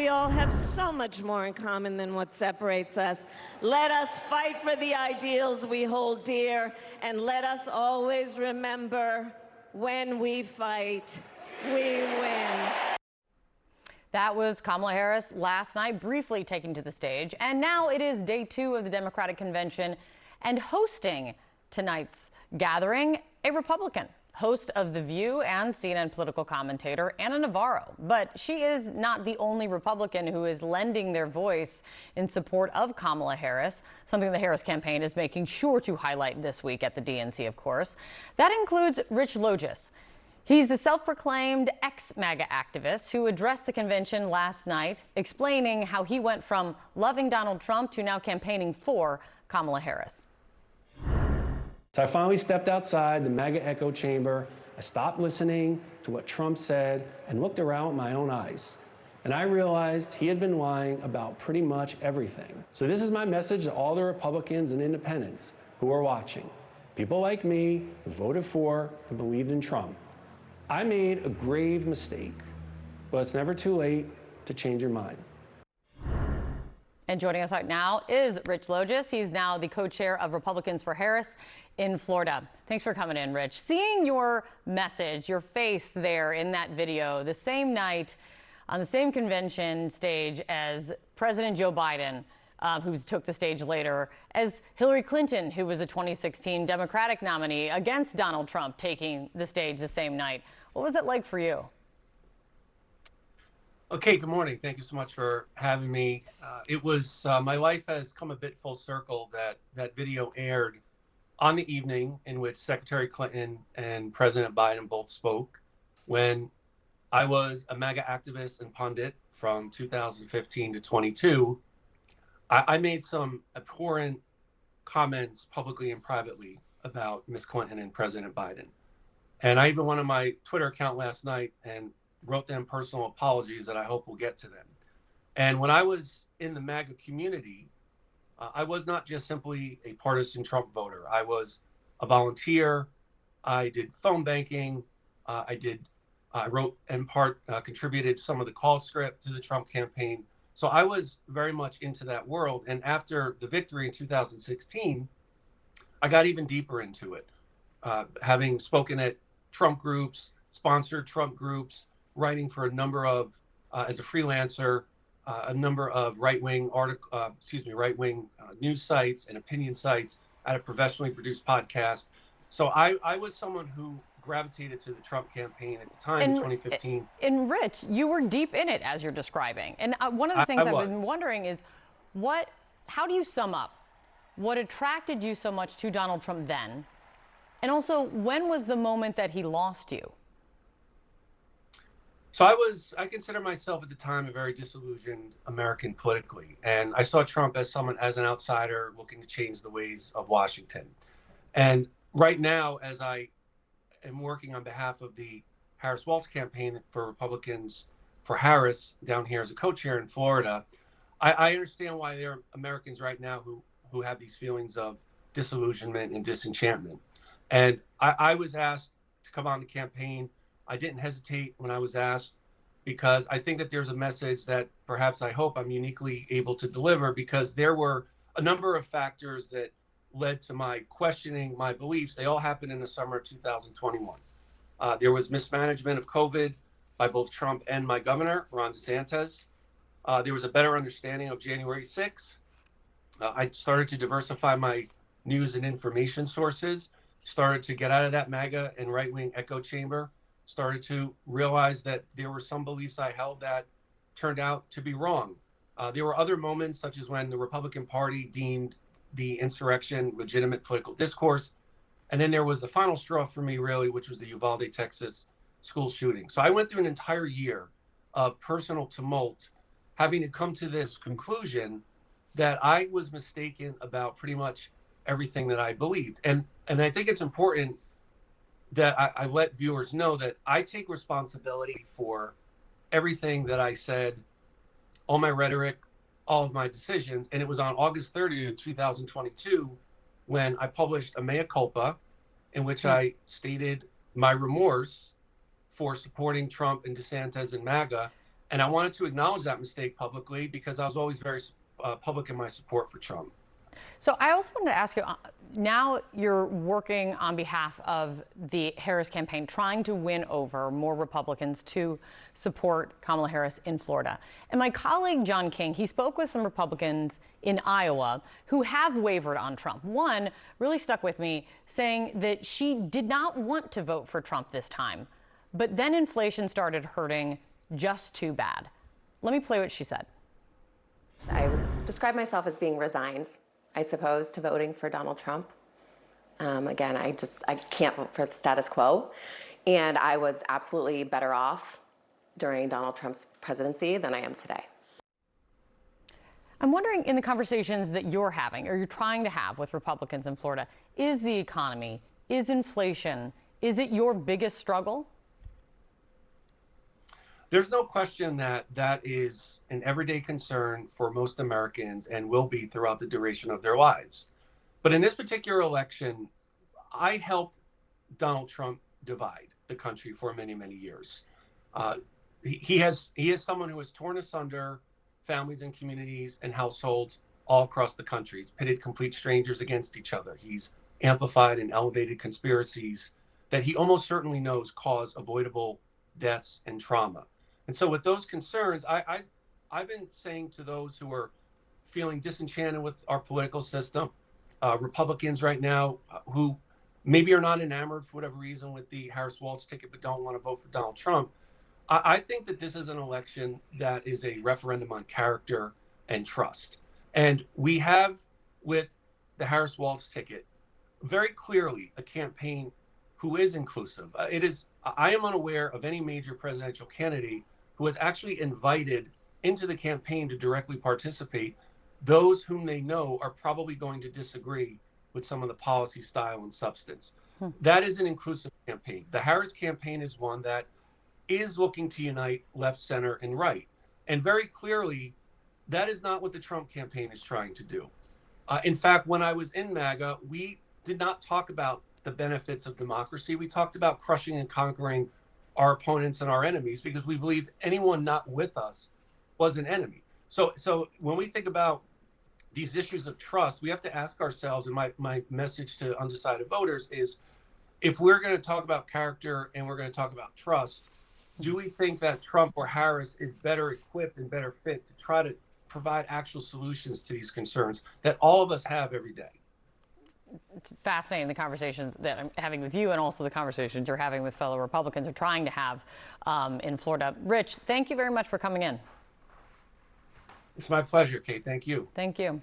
we all have so much more in common than what separates us. Let us fight for the ideals we hold dear, and let us always remember, when we fight, we win. That was Kamala Harris last night, briefly taking to the stage. And now it is day 2 of the Democratic Convention, and hosting tonight's gathering, a Republican, host of The View and CNN political commentator Ana Navarro. But she is not the only Republican who is lending their voice in support of Kamala Harris, something the Harris campaign is making sure to highlight this week at the DNC, of course. That includes Rich Logis. He's a self-proclaimed ex-MAGA activist who addressed the convention last night, explaining how he went from loving Donald Trump to now campaigning for Kamala Harris. So I finally stepped outside the MAGA echo chamber. I stopped listening to what Trump said and looked around with my own eyes. And I realized he had been lying about pretty much everything. So this is my message to all the Republicans and independents who are watching. People like me who voted for and believed in Trump. I made a grave mistake, but it's never too late to change your mind. And joining us right now is Rich Logis. He's now the co-chair of Republicans for Harris in Florida. Thanks for coming in, Rich. Seeing your message, your face there in that video, the same night on the same convention stage as President Joe Biden, who took the stage later, as Hillary Clinton, who was a 2016 Democratic nominee against Donald Trump, taking the stage the same night. What was it like for you? Okay, good morning. Thank you so much for having me. It was, my life has come a bit full circle that video aired on the evening in which Secretary Clinton and President Biden both spoke, when I was a MAGA activist and pundit from 2015 to 22. I made some abhorrent comments publicly and privately about Ms. Clinton and President Biden. And I even went on my Twitter account last night and wrote them personal apologies that I hope will get to them. And when I was in the MAGA community, I was not just simply a partisan Trump voter. I was a volunteer. I did phone banking. I wrote and contributed some of the call script to the Trump campaign. So I was very much into that world. And after the victory in 2016, I got even deeper into it, having spoken at Trump groups, sponsored Trump groups, writing for a number of, as a freelancer, a number of right-wing news sites and opinion sites. I had a professionally produced podcast. So I was someone who gravitated to the Trump campaign at the time in 2015. And Rich, you were deep in it, as you're describing. And one of the things I've been wondering is, how do you sum up what attracted you so much to Donald Trump then? And also, when was the moment that he lost you? So I consider myself at the time a very disillusioned American politically. And I saw Trump as an outsider looking to change the ways of Washington. And right now, as I am working on behalf of the Harris Walz campaign for Republicans for Harris down here as a co-chair in Florida, I understand why there are Americans right now who have these feelings of disillusionment and disenchantment. And I was asked to come on the campaign. I didn't hesitate when I was asked, because I think that there's a message that perhaps I hope I'm uniquely able to deliver, because there were a number of factors that led to my questioning my beliefs. They all happened in the summer of 2021. There was mismanagement of COVID by both Trump and my governor, Ron DeSantis. There was a better understanding of January 6th. I started to diversify my news and information sources, started to get out of that MAGA and right-wing echo chamber, started to realize that there were some beliefs I held that turned out to be wrong. There were other moments, such as when the Republican Party deemed the insurrection legitimate political discourse. And then there was the final straw for me, really, which was the Uvalde, Texas school shooting. So I went through an entire year of personal tumult, having to come to this conclusion that I was mistaken about pretty much everything that I believed. And I think it's important that I let viewers know that I take responsibility for everything that I said, all my rhetoric, all of my decisions. And it was on August 30th, 2022, when I published a mea culpa, in which I stated my remorse for supporting Trump and DeSantis and MAGA, And I wanted to acknowledge that mistake publicly because I was always very public in my support for Trump. So I also wanted to ask you, now you're working on behalf of the Harris campaign, trying to win over more Republicans to support Kamala Harris in Florida. And my colleague, John King, he spoke with some Republicans in Iowa who have wavered on Trump. One really stuck with me, saying that she did not want to vote for Trump this time, but then inflation started hurting just too bad. Let me play what she said. I would describe myself as being resigned, I suppose, to voting for Donald Trump. Again, I can't vote for the status quo. And I was absolutely better off during Donald Trump's presidency than I am today. I'm wondering, in the conversations that you're having or you're trying to have with Republicans in Florida, is the economy, is inflation, is it your biggest struggle? There's no question that that is an everyday concern for most Americans and will be throughout the duration of their lives. But in this particular election, I helped Donald Trump divide the country for many, many years. He is someone who has torn asunder families and communities and households all across the country. He's pitted complete strangers against each other. He's amplified and elevated conspiracies that he almost certainly knows cause avoidable deaths and trauma. And so with those concerns, I've been saying to those who are feeling disenchanted with our political system, Republicans right now who maybe are not enamored for whatever reason with the Harris-Walz ticket but don't want to vote for Donald Trump, I think that this is an election that is a referendum on character and trust. And we have, with the Harris-Walz ticket, very clearly a campaign who is inclusive. I am unaware of any major presidential candidate who has actually invited into the campaign to directly participate those whom they know are probably going to disagree with some of the policy style and substance. That is an inclusive campaign. The Harris campaign is one that is looking to unite left, center, and right. And very clearly, that is not what the Trump campaign is trying to do. In fact, when I was in MAGA, we did not talk about the benefits of democracy. We talked about crushing and conquering our opponents and our enemies because we believe anyone not with us was an enemy. So when we think about these issues of trust, we have to ask ourselves, and my message to undecided voters is, if we're going to talk about character and we're going to talk about trust, do we think that Trump or Harris is better equipped and better fit to try to provide actual solutions to these concerns that all of us have every day? It's fascinating, the conversations that I'm having with you and also the conversations you're having with fellow Republicans or trying to have in Florida. Rich, thank you very much for coming in. It's my pleasure, Kate. Thank you. Thank you.